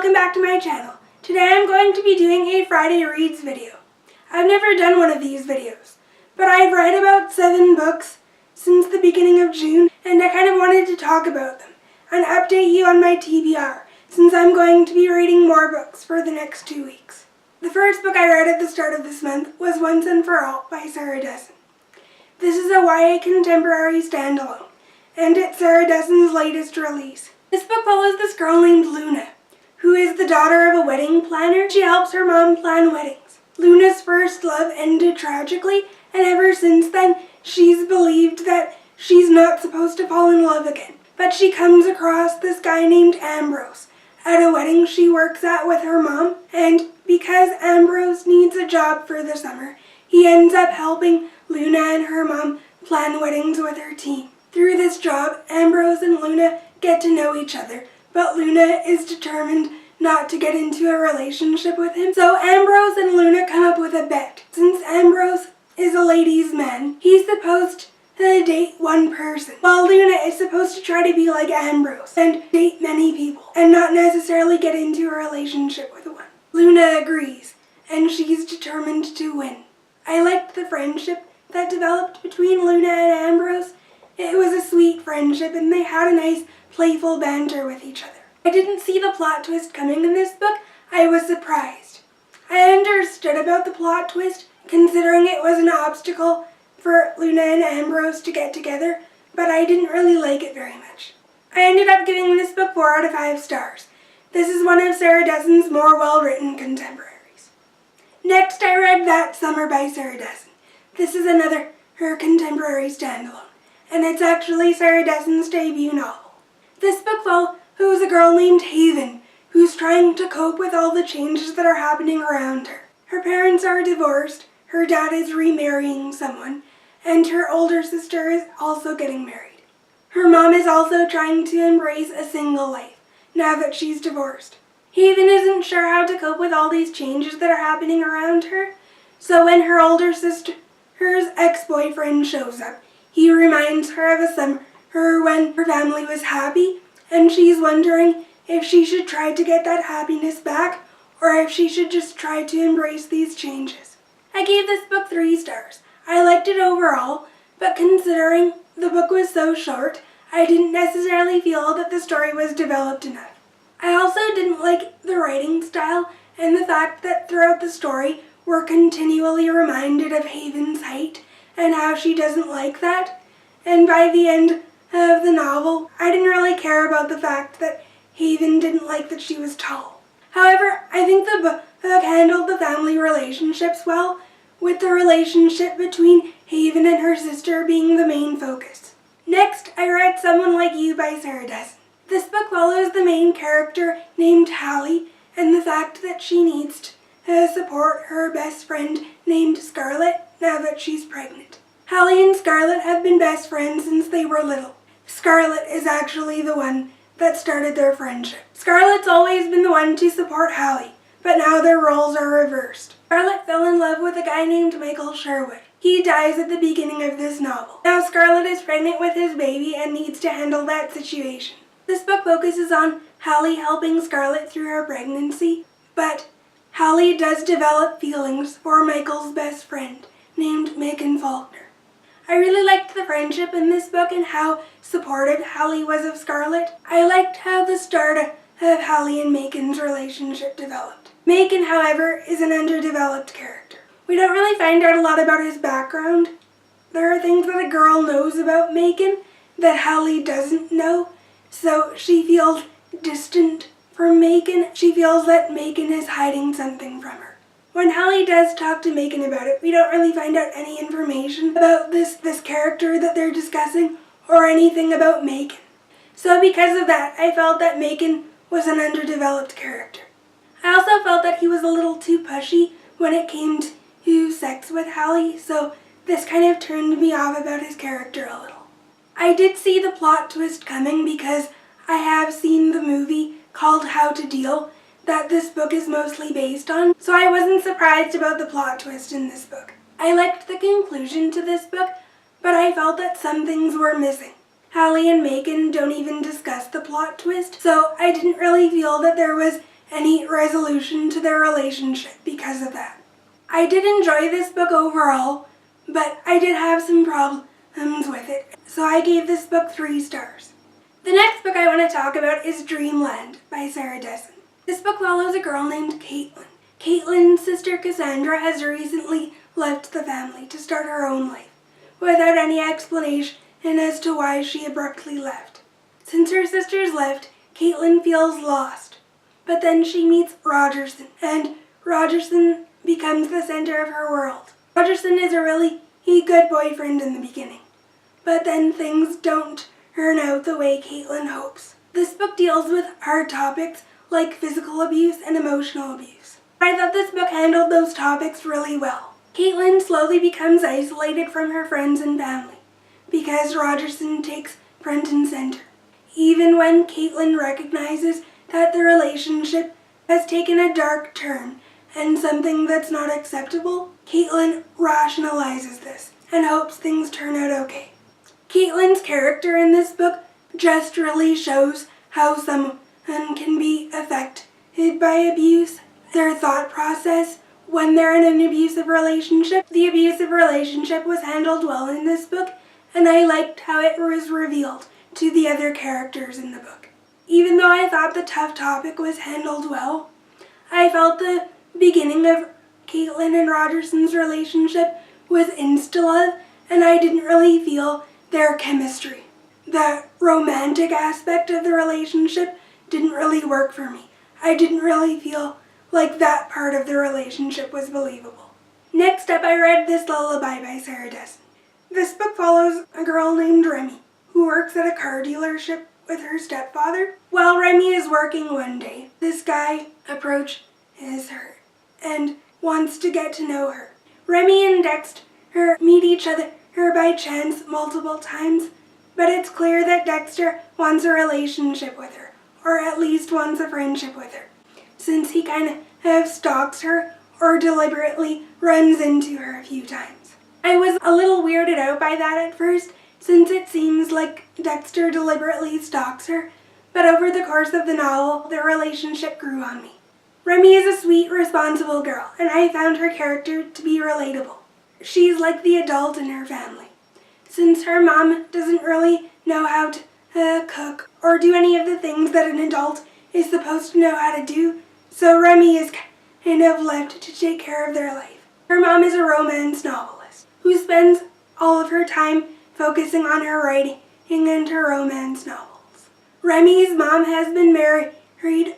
welcome back to my channel. Today I'm going to be doing a Friday Reads video. I've never done one of these videos, but I've read about 7 books since the beginning of June, and I kind of wanted to talk about them and update you on my TBR, since I'm going to be reading more books for the next 2 weeks. The first book I read at the start of this month was Once and For All by Sarah Dessen. This is a YA contemporary standalone, and it's Sarah Dessen's latest release. This book follows this girl named Luna, who is the daughter of a wedding planner. She helps her mom plan weddings. Luna's first love ended tragically, and ever since then, she's believed that she's not supposed to fall in love again. But she comes across this guy named Ambrose at a wedding she works at with her mom, and because Ambrose needs a job for the summer, he ends up helping Luna and her mom plan weddings with her team. Through this job, Ambrose and Luna get to know each other, but Luna is determined not to get into a relationship with him. So Ambrose and Luna come up with a bet. Since Ambrose is a ladies' man, he's supposed to date one person, while Luna is supposed to try to be like Ambrose and date many people and not necessarily get into a relationship with one. Luna agrees, and she's determined to win. I liked the friendship that developed between Luna and Ambrose. It was a sweet friendship, and they had a nice, playful banter with each other. I didn't see the plot twist coming in this book. I was surprised. I understood about the plot twist, considering it was an obstacle for Luna and Ambrose to get together, but I didn't really like it very much. I ended up giving this book 4 out of 5 stars. This is one of Sarah Dessen's more well-written contemporaries. Next, I read That Summer by Sarah Dessen. This is another her contemporary standalone, and it's actually Sarah Dessen's debut novel. This book follows a girl named Haven, who's trying to cope with all the changes that are happening around her. Her parents are divorced, her dad is remarrying someone, and her older sister is also getting married. Her mom is also trying to embrace a single life, now that she's divorced. Haven isn't sure how to cope with all these changes that are happening around her, so when her older sister's ex-boyfriend shows up, he reminds her of a summer when her family was happy, and she's wondering if she should try to get that happiness back, or if she should just try to embrace these changes. I gave this book 3 stars. I liked it overall, but considering the book was so short, I didn't necessarily feel that the story was developed enough. I also didn't like the writing style and the fact that throughout the story we're continually reminded of Haven's height and how she doesn't like that. And by the end of the novel, I didn't really care about the fact that Haven didn't like that she was tall. However, I think the book handled the family relationships well, with the relationship between Haven and her sister being the main focus. Next, I read Someone Like You by Sarah Dessen. This book follows the main character named Hallie and the fact that she needs to support her best friend named Scarlett now that she's pregnant. Hallie and Scarlett have been best friends since they were little. Scarlett is actually the one that started their friendship. Scarlett's always been the one to support Hallie, but now their roles are reversed. Scarlett fell in love with a guy named Michael Sherwood. He dies at the beginning of this novel. Now Scarlett is pregnant with his baby and needs to handle that situation. This book focuses on Hallie helping Scarlett through her pregnancy, but Hallie does develop feelings for Michael's best friend named Megan Faulkner. I really liked the friendship in this book and how supportive Hallie was of Scarlett. I liked how the start of Hallie and Megan's relationship developed. Megan, however, is an underdeveloped character. We don't really find out a lot about his background. There are things that a girl knows about Megan that Hallie doesn't know, so she feels distant from Megan. She feels that Megan is hiding something from her. When Hallie does talk to Megan about it, we don't really find out any information about this character that they're discussing or anything about Megan. So because of that, I felt that Megan was an underdeveloped character. I also felt that he was a little too pushy when it came to sex with Hallie, so this kind of turned me off about his character a little. I did see the plot twist coming because I have seen the movie called How to Deal that this book is mostly based on, so I wasn't surprised about the plot twist in this book. I liked the conclusion to this book, but I felt that some things were missing. Hallie and Megan don't even discuss the plot twist, so I didn't really feel that there was any resolution to their relationship because of that. I did enjoy this book overall, but I did have some problems with it, so I gave this book 3 stars. The next book I want to talk about is Dreamland by Sarah Dessen. This book follows a girl named Caitlin. Caitlin's sister Cassandra has recently left the family to start her own life, without any explanation as to why she abruptly left. Since her sisters left, Caitlin feels lost, but then she meets Rogerson, and Rogerson becomes the center of her world. Rogerson is a really good boyfriend in the beginning, but then things don't turn out the way Caitlin hopes. This book deals with hard topics like physical abuse and emotional abuse. I thought this book handled those topics really well. Caitlin slowly becomes isolated from her friends and family because Rogerson takes front and center. Even when Caitlin recognizes that the relationship has taken a dark turn and something that's not acceptable, Caitlin rationalizes this and hopes things turn out okay. Caitlin's character in this book just really shows how someone can be affected by abuse, their thought process when they're in an abusive relationship. The abusive relationship was handled well in this book, and I liked how it was revealed to the other characters in the book. Even though I thought the tough topic was handled well, I felt the beginning of Caitlin and Rogerson's relationship was insta-love, and I didn't really feel their chemistry. The romantic aspect of the relationship didn't really work for me. I didn't really feel like that part of the relationship was believable. Next up, I read This Lullaby by Sarah Dessen. This book follows a girl named Remy, who works at a car dealership with her stepfather. While Remy is working one day, this guy approaches her and wants to get to know her. Remy and Dexter meet each other by chance multiple times, but it's clear that Dexter wants a relationship with her, or at least wants a friendship with her, since he kind of stalks her or deliberately runs into her a few times. I was a little weirded out by that at first, since it seems like Dexter deliberately stalks her, but over the course of the novel, their relationship grew on me. Remy is a sweet, responsible girl, and I found her character to be relatable. She's like the adult in her family, since her mom doesn't really know how to cook or do any of the things that an adult is supposed to know how to do, so Remy is kind of left to take care of their life. Her mom is a romance novelist who spends all of her time focusing on her writing and her romance novels. Remy's mom has been married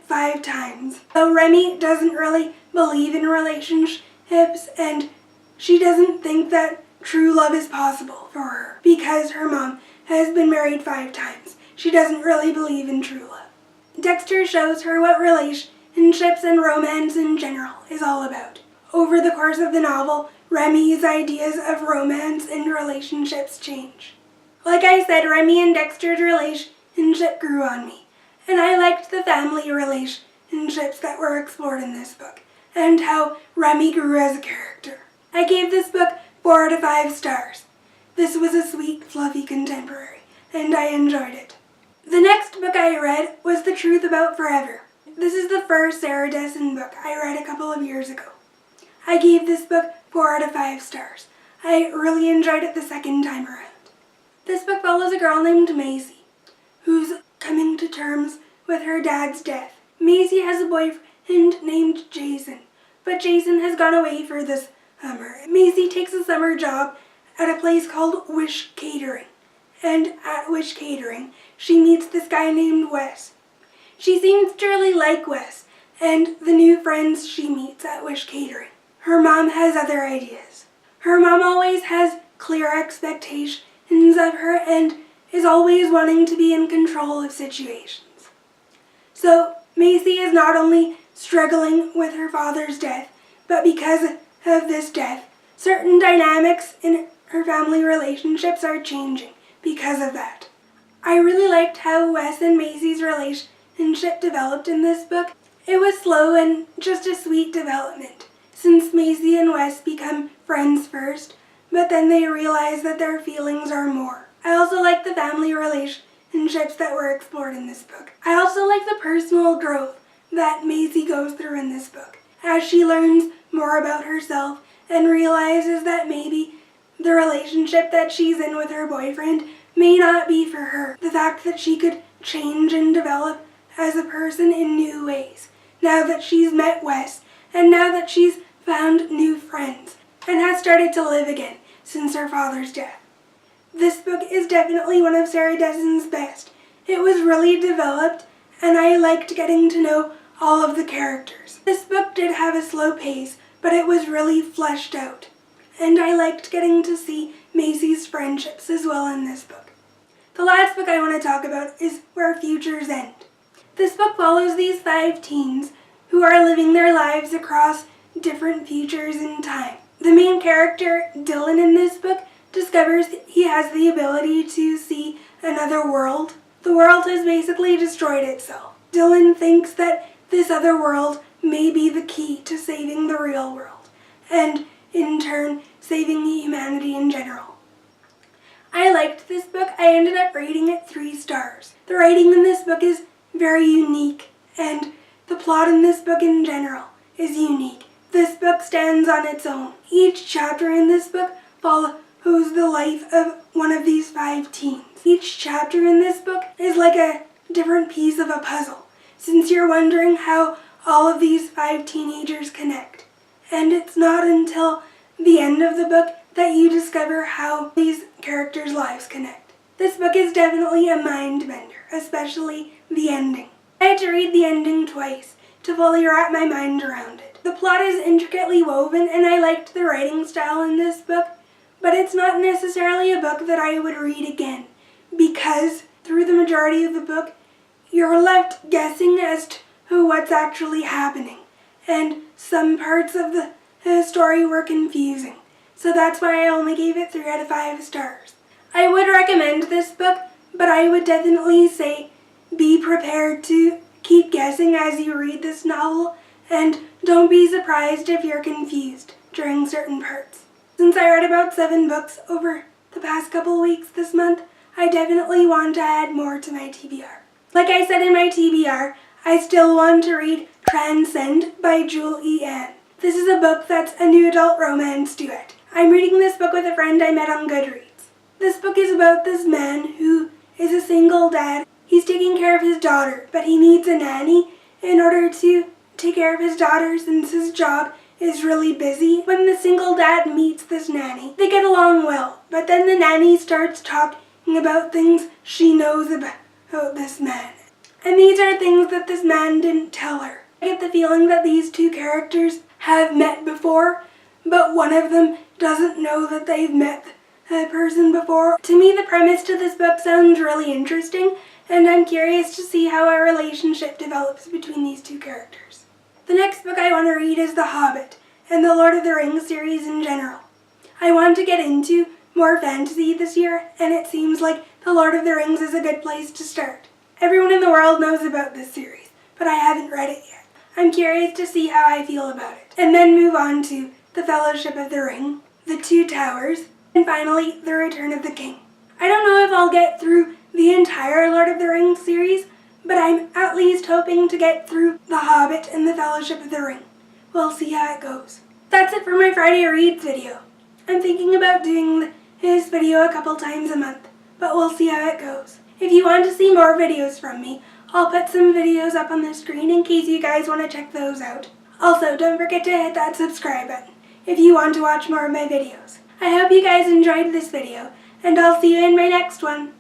5 times, though Remy doesn't really believe in relationships, and she doesn't think that true love is possible for her because her mom has been married 5 times. She doesn't really believe in true love. Dexter shows her what relationships and romance in general is all about. Over the course of the novel, Remy's ideas of romance and relationships change. Like I said, Remy and Dexter's relationship grew on me, and I liked the family relationships that were explored in this book, and how Remy grew as a character. I gave this book 4 out of 5 stars. This was a sweet, fluffy contemporary, and I enjoyed it. The next book I read was The Truth About Forever. This is the first Sarah Dessen book I read a couple of years ago. I gave this book 4 out of 5 stars. I really enjoyed it the second time around. This book follows a girl named Maisie, who's coming to terms with her dad's death. Maisie has a boyfriend named Jason, but Jason has gone away for the summer. Maisie takes a summer job at a place called Wish Catering, and at Wish Catering, she meets this guy named Wes. She seems to really like Wes and the new friends she meets at Wish Catering. Her mom has other ideas. Her mom always has clear expectations of her and is always wanting to be in control of situations. So Maisie is not only struggling with her father's death, but because of this death, certain dynamics in her family relationships are changing because of that. I really liked how Wes and Maisie's relationship developed in this book. It was slow and just a sweet development, since Maisie and Wes become friends first, but then they realize that their feelings are more. I also like the family relationships that were explored in this book. I also like the personal growth that Maisie goes through in this book, as she learns more about herself and realizes that maybe the relationship that she's in with her boyfriend may not be for her. The fact that she could change and develop as a person in new ways, now that she's met Wes, and now that she's found new friends, and has started to live again since her father's death. This book is definitely one of Sarah Dessen's best. It was really developed, and I liked getting to know all of the characters. This book did have a slow pace, but it was really fleshed out. And I liked getting to see Maisie's friendships as well in this book. The last book I want to talk about is Where Futures End. This book follows these 5 teens who are living their lives across different futures in time. The main character, Dylan, in this book, discovers he has the ability to see another world. The world has basically destroyed itself. Dylan thinks that this other world may be the key to saving the real world, and in turn, saving humanity in general. I liked this book. I ended up rating it 3 stars. The writing in this book is very unique, and the plot in this book in general is unique. This book stands on its own. Each chapter in this book follows the life of one of these 5 teens. Each chapter in this book is like a different piece of a puzzle, since you're wondering how all of these 5 teenagers connect. And it's not until the end of the book that you discover how these characters' lives connect. This book is definitely a mind bender, especially the ending. I had to read the ending twice to fully wrap my mind around it. The plot is intricately woven, and I liked the writing style in this book, but it's not necessarily a book that I would read again, because through the majority of the book, you're left guessing as to what's actually happening, and some parts of the story were confusing. So that's why I only gave it 3 out of 5 stars. I would recommend this book, but I would definitely say be prepared to keep guessing as you read this novel, and don't be surprised if you're confused during certain parts. Since I read about 7 books over the past couple weeks this month, I definitely want to add more to my TBR. Like I said in my TBR, I still want to read Transcend by Juliet. This is a book that's a new adult romance duet. I'm reading this book with a friend I met on Goodreads. This book is about this man who is a single dad. He's taking care of his daughter, but he needs a nanny in order to take care of his daughter since his job is really busy. When the single dad meets this nanny, they get along well, but then the nanny starts talking about things she knows about this man. And these are things that this man didn't tell her. I get the feeling that these 2 characters have met before, but one of them doesn't know that they've met a person before. To me, the premise to this book sounds really interesting, and I'm curious to see how a relationship develops between these 2 characters. The next book I want to read is The Hobbit, and the Lord of the Rings series in general. I want to get into more fantasy this year, and it seems like The Lord of the Rings is a good place to start. Everyone in the world knows about this series, but I haven't read it yet. I'm curious to see how I feel about it. And then move on to The Fellowship of the Ring, The Two Towers, and finally, The Return of the King. I don't know if I'll get through the entire Lord of the Rings series, but I'm at least hoping to get through The Hobbit and The Fellowship of the Ring. We'll see how it goes. That's it for my Friday Reads video. I'm thinking about doing this video a couple times a month, but we'll see how it goes. If you want to see more videos from me, I'll put some videos up on the screen in case you guys want to check those out. Also, don't forget to hit that subscribe button if you want to watch more of my videos. I hope you guys enjoyed this video, and I'll see you in my next one.